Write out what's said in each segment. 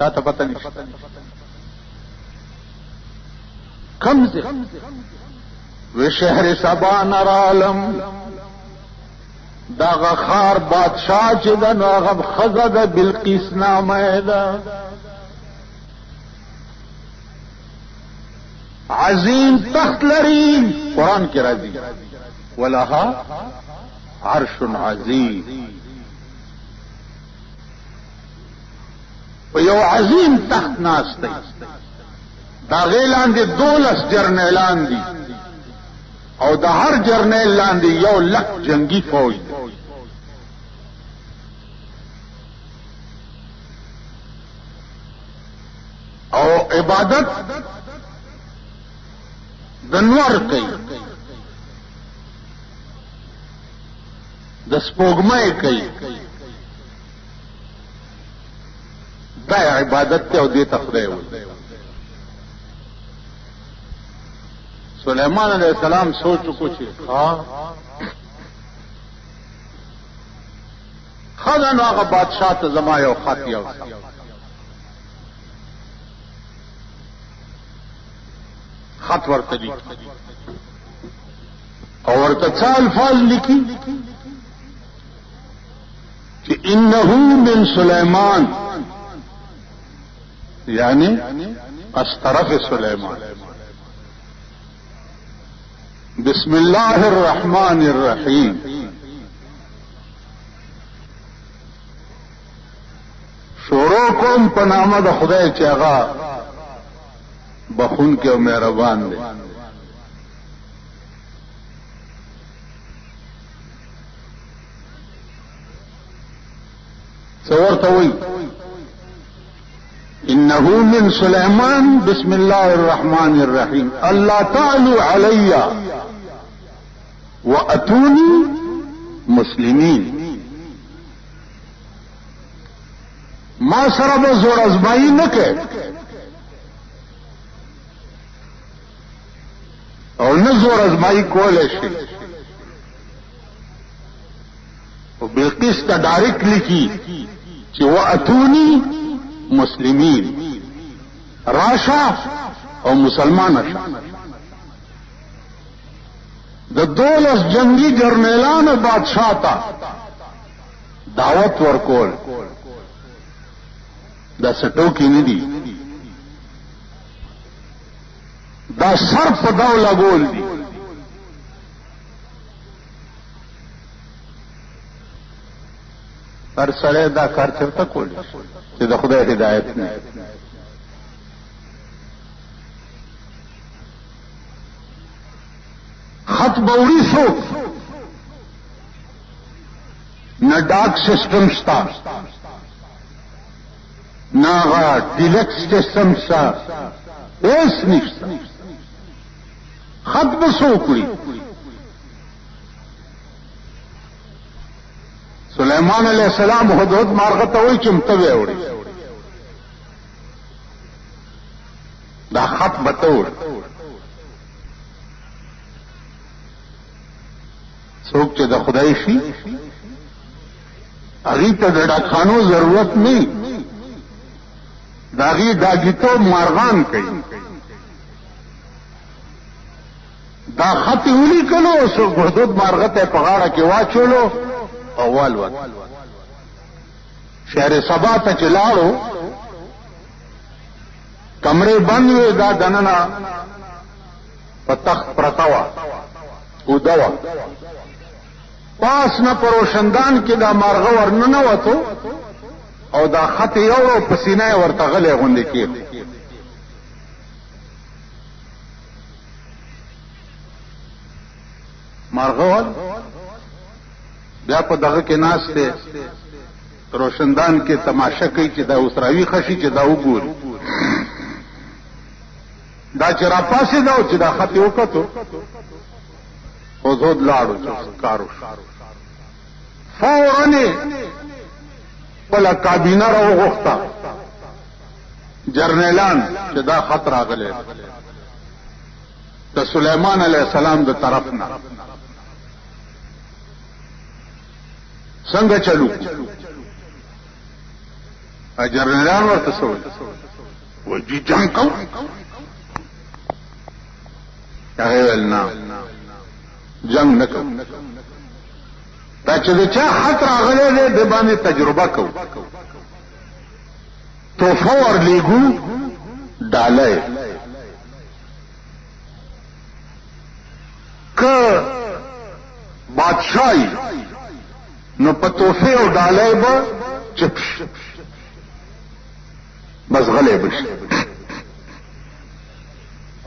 تا ته پته نشته کم ځای و شهر سبا نرالم دغه خار بادشاہ چې د نو هغه ښځه د بلقیس نامه ده عظیم تخت لري قرآن کې راځي ولها عرش عظیم په یو عظیم تخت ناست دی دا غې لاندې 12 جرنیلان دي او د هر جرنیل لاندې 1,00,000 جنگي فوج دی او عبادت د نور کوي د سپوږمۍ کوي دا عبادت ته او دې تخدای و سليمان علیہ السلام سوچ کو چې خدانو هغه بادشاہ ته زما یو خط یو خط ورته دي او ورته څه الفاظ لیکي چې انه من سليمان یعنی از طرف سليمان بسم الله الرحمن الرحیم شروع کوم په نامه د خدای چې هغه بخون کې او مهربان دی څورته وی انه من سليمان بسم الله الرحمن الرحیم الله تعالی علی واتونی مسلمین ما سره به زور ازمایي نه کوي او نه زور ازمایي کولای شي او بلقیس ته ډایرکټ لیکي چې واتونی مسلمین راشه او مسلمان شه د 12 جنگي جرنیلانو بادشاہ ته دعوت ورکول دا سټو کې نه دي دا سر په داو لګول دي هر سره دا کار چرته کولی چې د خدای هدایت نه خط بوری سو نہ ڈاک سسٹم شتا نہ ڈیلکس سسٹم شتا ایس نشتا خط بسو کړی سليمان علیہ السلام هدهد مارغه ته وایي چې متوي وړي دا خط بتور څوک چې د خدای شي هغه ته د ډاکخانو ضرورت نه داغي داګیتو مارغان کوي دا خط ولي کلو سو هدهد مارغه ته په غاړه کې واچولو اول وخت شهر سبا ته چلاړو کمرې بند وې دا دننا په تخت پرتاوا او دوا پاس نه پروشندان کې دا مارغه ورننه وته او دا خط یو په سینې ورته غلې غونډې کې مارغه بیا په دغه کې ناس ته روشندان کې تماشا کوي چې دا اوسراوي خشي چې دا وګوري دا چې را پاسې دا چې دا خط وکړو او زود لاړو چې کارو فورا بل کابینه راو غوښتا جرنیلان چې دا خط راغلی د سليمان علیه السلام د طرف نه څنګه چلو جنرالان ورته سوي وای دي جنگ کو هغه ول نه جنگ نه کو دا چې چا حق راغلی دی د باندې تجربه کو توفه ورلیږو ډالۍ که بادشاہی نو په توفه او ډالۍ به چپش بس غلی بشي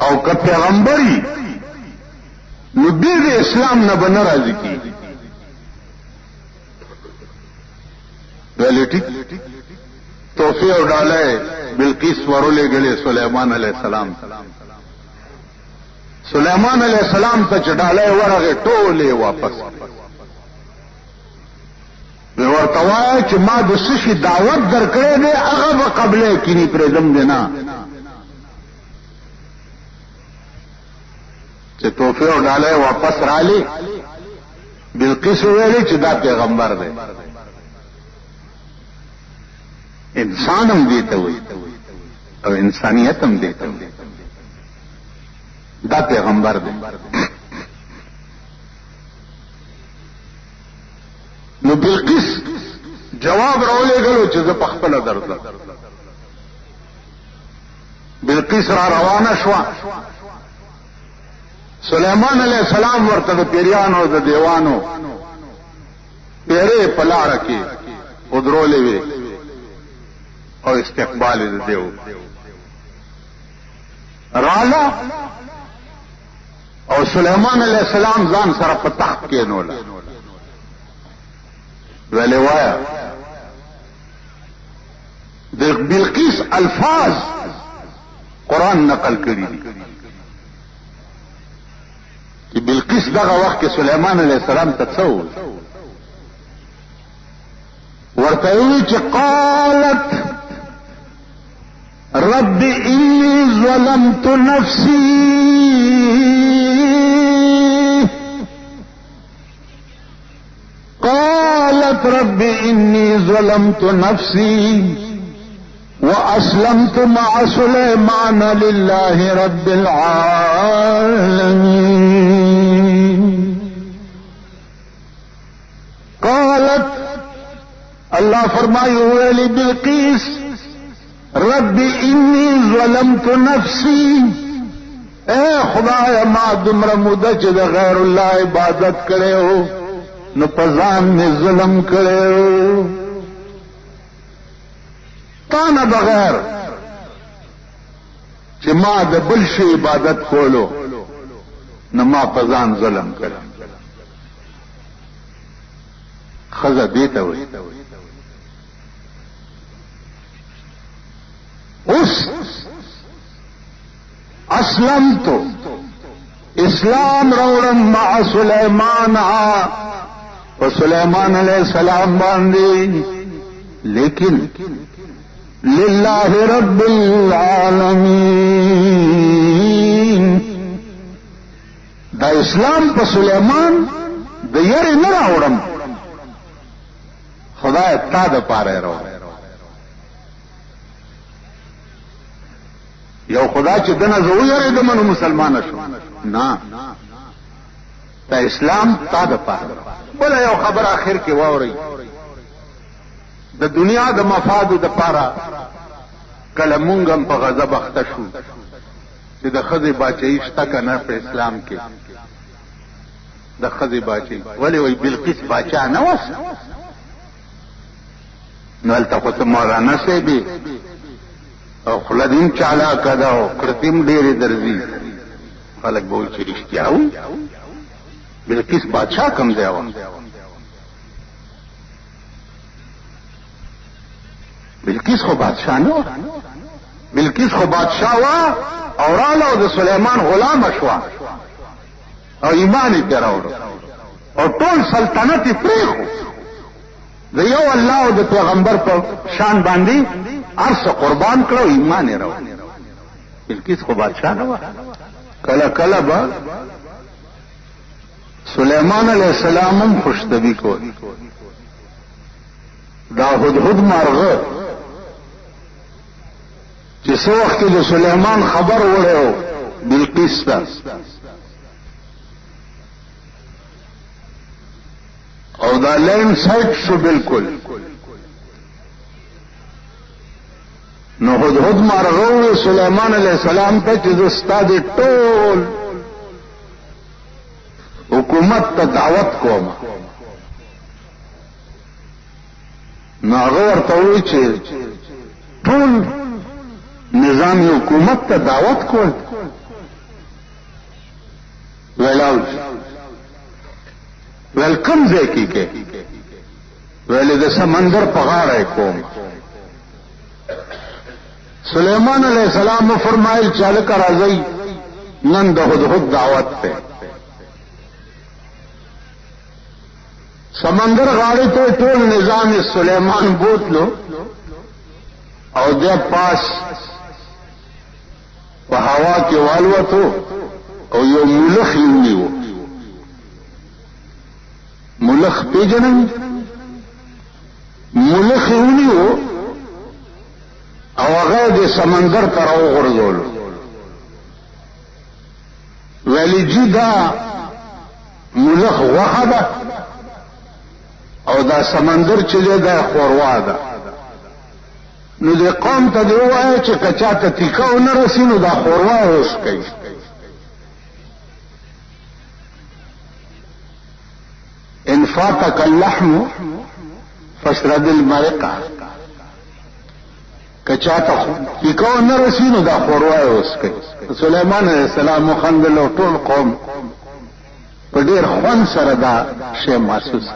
او که پیغمبري نو دې د اسلام نه به نه راضي کېږي ویلې ټیک توفه او ډالۍ بلقیس ورولې غلې سليمان عليه السلام سليمان عليه السلام ته چې ډالۍ ورغه ټولې واپس به ورته وایي چې ما د سشي دعوت درکړې ده هغه به قبله کینی پرېدم دی نه چې توفه او ډالۍ واپس رالي بلقیس ویلې چې دا پیغمبر دی انسان هم دیته وي او انسانیت هم دیته وي دا پیغمبر دی نو بلقیس جواب راولېږلو چې زه په خپله درځم بلقیس را روانه شوه سلیمان علیہ السلام ورته د پیریانو د دیوانو پیرې په لاره کې ودرولې وې او استقبال یې دیو رالا او سلیمان علیہ السلام ځان سره په تخت کې نولا ویلې وایا د بلقیس الفاظ قرآن نقل کړي دي چې بلقیس دغه وخت کې سلیمان علیہ السلام ته څه ورته وی چې قالت رب انی ظلمت نفسی قالت رب انی ظلمت نفسی واسلمت مع سلیمان لله رب العالمین قالت اللہ فرمائی ہوئے لی بلقیس رب انی ظلمت نفسی اے خدایا ما دمر موده چې د غیر الله عبادت کړي ہو نو پزان میں ظلم کړي ہو تا نه بغیر چې ما د بل شي عبادت کولو نو ما پزان ظلم کړي خزه دیته وي اس اسلمت اسلام روڑم مع سلیمان و سلیمان علیہ السلام باندی لیکن للہ رب العالمین دا اسلام پا سلیمان دا یری نہ راوڑم خدا تا دا پارے رو یو خدا چې دنه زو یریدم نو مسلمان شو نه تا اسلام تا د پاره بل یو خبر اخر کې واوري د دنیا د مفاد د پاره کله مونږم په غضب اخته شو چې د خزي باچي شته کنه په اسلام کې د خزي باچي ولی وی بلقیس باچا نه وس نو التقط مولانا سیبی او خلدین چالا کدا او کرتیم ډېرې درځي خلک به چې رښتیا و بلقیس بادشاہ کم دی و بلقیس خو بادشاہ نه بلقیس خو بادشاہ وا او رااله او د سلیمان غلام شوا او ایمان یې راوړ او ټول سلطنت یې پریخو د یو الله او د پیغمبر په شان باندې ارس قربان کړو ایمان یې راوړ بلقیس خو بادشاہ نه و کله کله با سلیمان علیہ السلام هم خوشطبی کو دا هدهد مارغه چې څو وخت د سليمان خبر وړو بلقیس ته او دا لین سایت شو بالکل نو هدهد مرغو سليمان عليه السلام ته چې استاد ټول حکومت ته دعوت کوم نو هغه ورته وایي چې ټول نظام حکومت ته دعوت کول ویلاو ویلکم ځای کې ویلې د سمندر په غاړه کوم سليمان عليه السلام فرمایل چاله کا راځي نن د هدهد دعوت ته سمندر غاړه ته ټول نظام سليمان بوتلو او د پاس په هوا کې والوتو او یو ملخ یونیو ملخ پیجنم ملخ یونیو او هغه د سمندر تر وغورځول ویلی جی دا ملخ غوښه ده او دا سمندر چې دا خوروا ده نو د قوم ته دی وایي چې کچا ته تیکاو نه رسي نو دا خوروا اوس کوي ان فاتك اللحم فاشرد المرقه کچا ته تیکاو نه رسي نو دا خوروا اوس کوي سليمان عليه السلام خندل او ټول قوم په ډیر خوند سره دا شی محسوس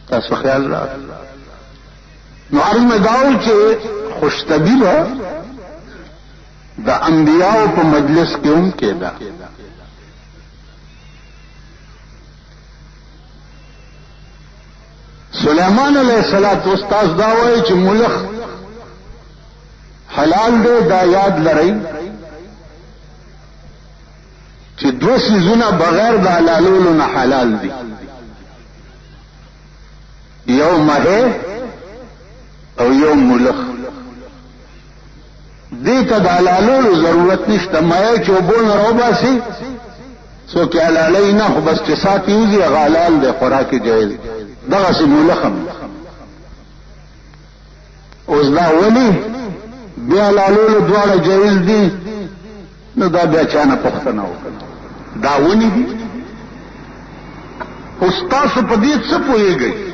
تاسو خیال را نو ارم داو چې خوشتبیله د انبیاء په مجلس کې هم کېدا سليمان عليه الصلاه والسلام دا وایي چې ملخ حلال دی دا یاد لرئ چې دوه سيزونه بغیر د حلالولو نه حلال دي یو مه او یو ملخ دې ته د حلالولو ضرورت نشته مه چې وبول نه روباسي سو کې حلالای نه خو بس چې ساتي وزي غالال د خوراک جایز دغه سي ملخم اوس دا ولي بیا حلالولو دواړه جایز دي نو دا بیا چانه پښتنه وکړه دا ونی دي اوس تاسو په دې څه پوهیږئ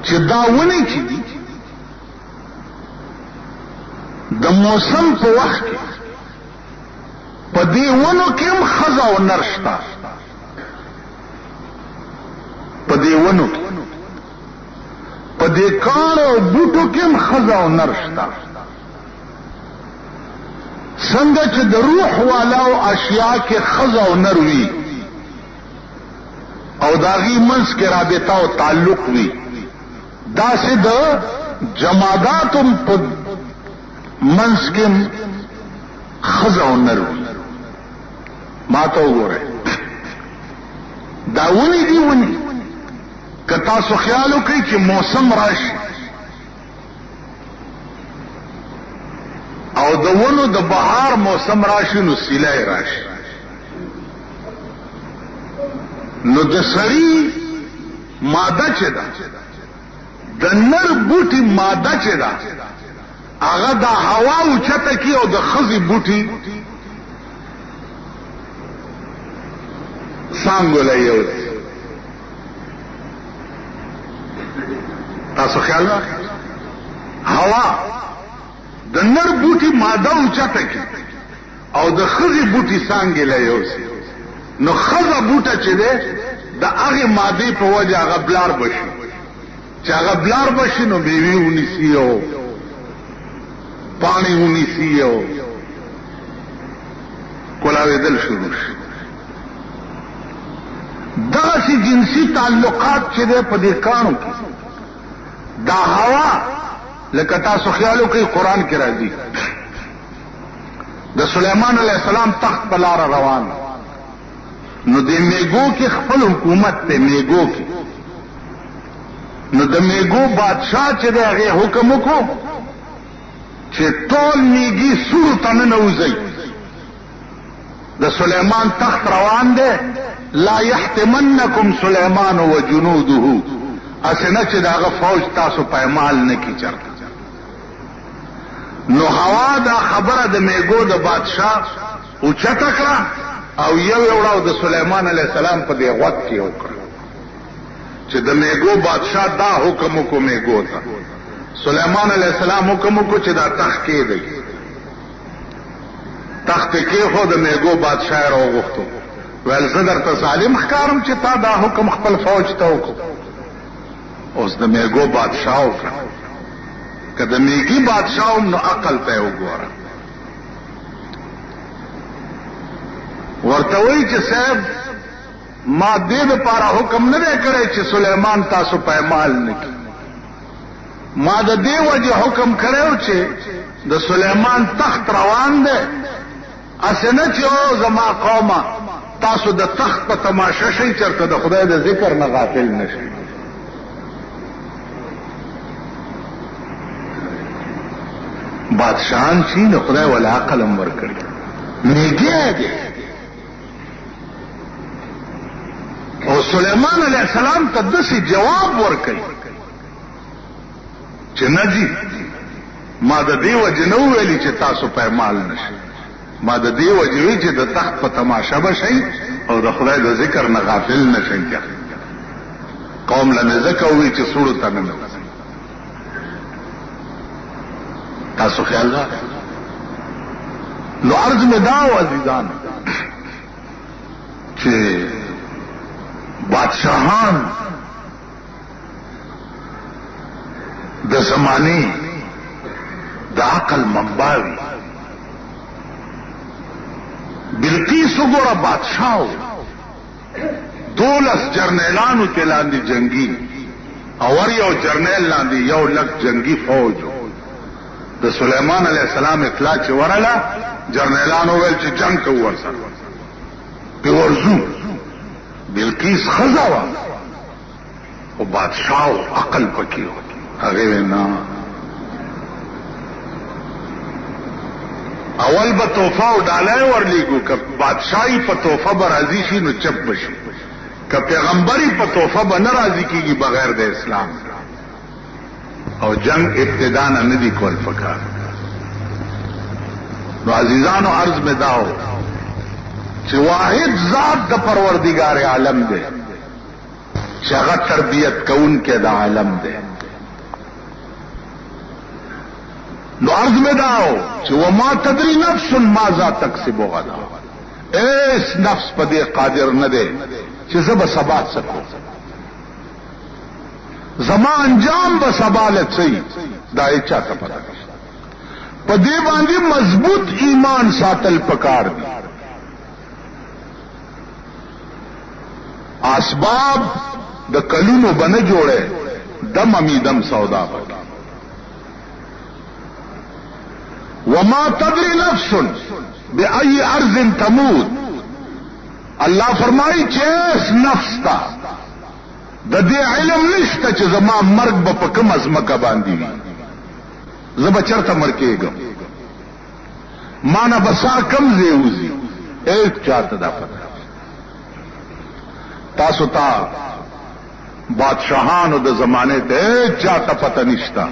چې دا ونی چې دي د موسم په وخت کې په دې ونو کې هم ښځه او نر شته په دې ونو کې په دې کاڼو او بوټو کې هم ښځه او نر شته څنګه چې د روح والاو اشیاء کې ښځه او نر وي او د هغې منځ کې رابطه او تعلق وي داسې د جماداتو په منځ کې ښځه او نر وي ما ته وګورئ دا ونې دي ونې که تاسو خیال وکړئ چې موسم راشي او د ونو د بهار موسم راشي نو سیلای راشي نو د سړي ماده چې ده د نر بوټي ماده چې ده هغه د هوا اوچته کی او د ښځې بوټي څانګوله یو دی تاسو خیال راکړئ هوا د نر بوټي ماده اوچته کی او د ښځې بوټي څانګې له یو سي نو ښځه بوټه چې ده د هغې مادې په وجه هغه بلار بشي چې هغه بلار بشي نو میوې ونیسي او پاڼې ونیسي او کولاوېدل شروع شي دغسې جنسي تعلقات چې دی په دې کاڼو کې دا هوا لکه تاسو خیال وکړئ قرآن کې راځي د سلیمان علیه السلام تخت په لاره روان نو د میګو کې خپل حکومت ته میګو کې نو د میګو بادشاہ چې دی هغه حکم وکړو چې ټول میګي سور ته ننوځي د سلیمان تخت روان دی لا يحتمنکم سلیمان وجنوده اسنه چې داغه فوج تاسو پایمال نه کی چرته نو هوا دا خبره د میګو د بادشاہ او چټکړه او یو وړاو د سلیمان علیه السلام په دی غوږ کې وکړه چې د میګو بادشاہ دا حکم کو میګو ته سلیمان علیہ السلام حکم کو چې دا تخت کې دی تخت کې خو د میګو بادشاہ راغوښتو ول زه درته ظالم ښکارم چې تا دا حکم خپل فوج ته وکړو اوس د میګو بادشاہ وکړه که د میګي بادشاہ هم نو عقل ته وګوره ورته وایي چې صاحب ما دې لپاره حکم نه دی کړی چې سلیمان تاسو پایمال نه کړي ما د دې وجه حکم کړو چې د سلیمان تخت روان دی اسنه چې او زما قومه تاسو د تخت په تماشا شئ چرته د خدای د ذکر نه غافل نشئ بادشاہان شي نو خدای ولا عقل هم ورکړي میګي دی او سلیمان علیہ السلام ته داسې جواب ورکړي چې نجی ما د دې وجه نه ویلي چې تاسو پایمال نشئ ما د دې وجه وی چې د تخت په تماشا بشئ او د خدای د ذکر نه غافل نشئ قوم له ذکر وی چې سوړو ته نه تاسو خیال را نو عرض میں داو عزیزان چې بادشاہان د زمانه د عقل منباوي بلقیس وګوره بادشاہ 12 جرنیلانو ته لاندې جنگي او یو جرنیل لاندې یو لک جنگي فوج د سلیمان علیہ السلام اطلاع چې ورله جرنیلانو ویل چې جنگ کوو ورسره په ورزو بلقیس خزاوه او بادشاہ عقل پکې هغه نه اول به توفه او ډالای ورلیګو ک بادشاہي په توفه به راضي شي نو چپ بشي ک پیغمبري په توفه به ناراضي کیږي بغیر د اسلام او جنگ ابتدا نه دي کول فکر نو عزیزانو عرض میں داو چې واحد ذات د پروردگار عالم دی چې هغه تربیت کون کې د عالم دی نو عرض میں داو چې وما تدری نفس ماذا تکسب غدا ایس نفس په دې قادر نه دی چې زب سبات سکو زما انجام به سبالت سي دای چاته پته په دې باندې مضبوط ایمان ساتل پکار دي اسباب د کلونو بنه جوړه دم امیدم سودا پکې وما تدري نفس بأي ارض تموت الله فرمایي چې نفس تا د دې علم نشته چې زما مرګ به په کوم ازمکه باندې وي زه به چرته مړ کېږم ما نه بسا کم زیوزي ایک چاته دا پته تاسو ته بادشاہانو د زمانه ته چاته پته نشته